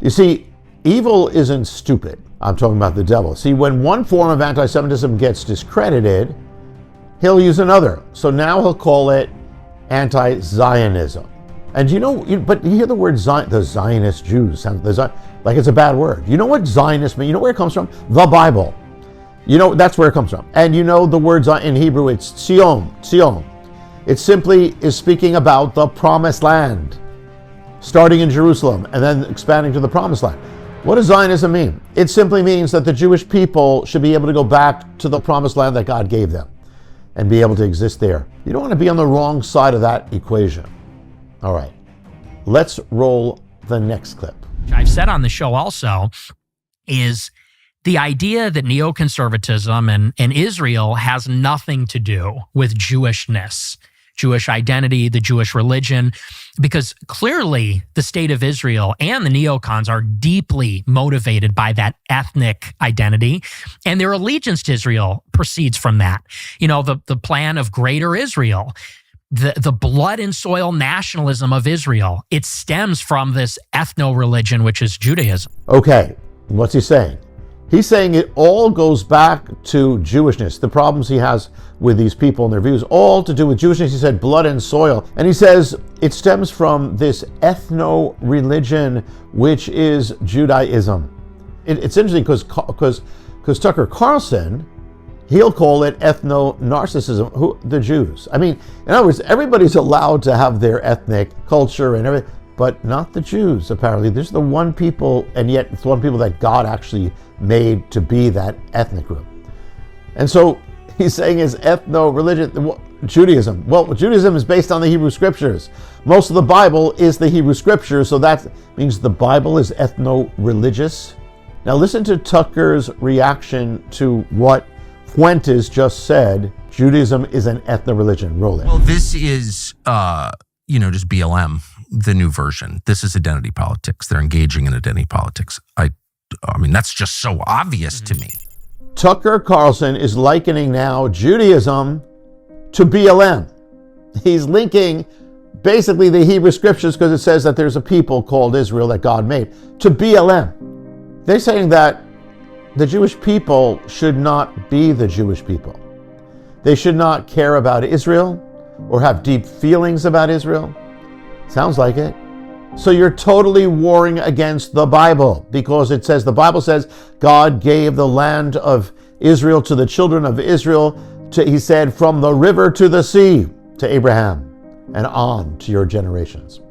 You see, evil isn't stupid. I'm talking about the devil. See, when one form of anti-Semitism gets discredited, he'll use another. So now he'll call it Anti-Zionism. And but you hear the word the Zionist Jews, like it's a bad word. You know what Zionist means? You know where it comes from? The Bible. That's where it comes from. And the word in Hebrew, it's Tzion. It simply is speaking about the promised land, starting in Jerusalem and then expanding to the promised land. What does Zionism mean? It simply means that the Jewish people should be able to go back to the promised land that God gave them and be able to exist there. You don't want to be on the wrong side of that equation. All right, let's roll the next clip. I've said on the show also is the idea that neoconservatism and Israel has nothing to do with Jewishness, Jewish identity, the Jewish religion, because clearly the state of Israel and the neocons are deeply motivated by that ethnic identity, and their allegiance to Israel proceeds from that. The plan of Greater Israel, the blood and soil nationalism of Israel, it stems from this ethno-religion, which is Judaism. Okay, what's he saying? He's saying it all goes back to Jewishness, the problems he has with these people and their views, all to do with Jewishness. He said blood and soil. And he says it stems from this ethno-religion, which is Judaism. It's interesting because Tucker Carlson, he'll call it ethno-narcissism, the Jews. I mean, in other words, everybody's allowed to have their ethnic culture and everything, but not the Jews, apparently. There's the one people, and yet it's one people that God actually made to be that ethnic group. And so he's saying is ethno-religion, Judaism. Well, Judaism is based on the Hebrew scriptures. Most of the Bible is the Hebrew scriptures, so that means the Bible is ethno-religious. Now listen to Tucker's reaction to what Fuentes just said. Judaism is an ethno-religion. Roll it. Well, this is, just BLM, the new version. This is identity politics. They're engaging in identity politics. I mean, that's just so obvious to me. Tucker Carlson is likening now Judaism to BLM. He's linking basically the Hebrew scriptures, because it says that there's a people called Israel that God made, to BLM. They're saying that the Jewish people should not be the Jewish people. They should not care about Israel or have deep feelings about Israel. Sounds like it. So you're totally warring against the Bible, because the Bible says God gave the land of Israel to the children of Israel, he said, from the river to the sea, to Abraham and on to your generations.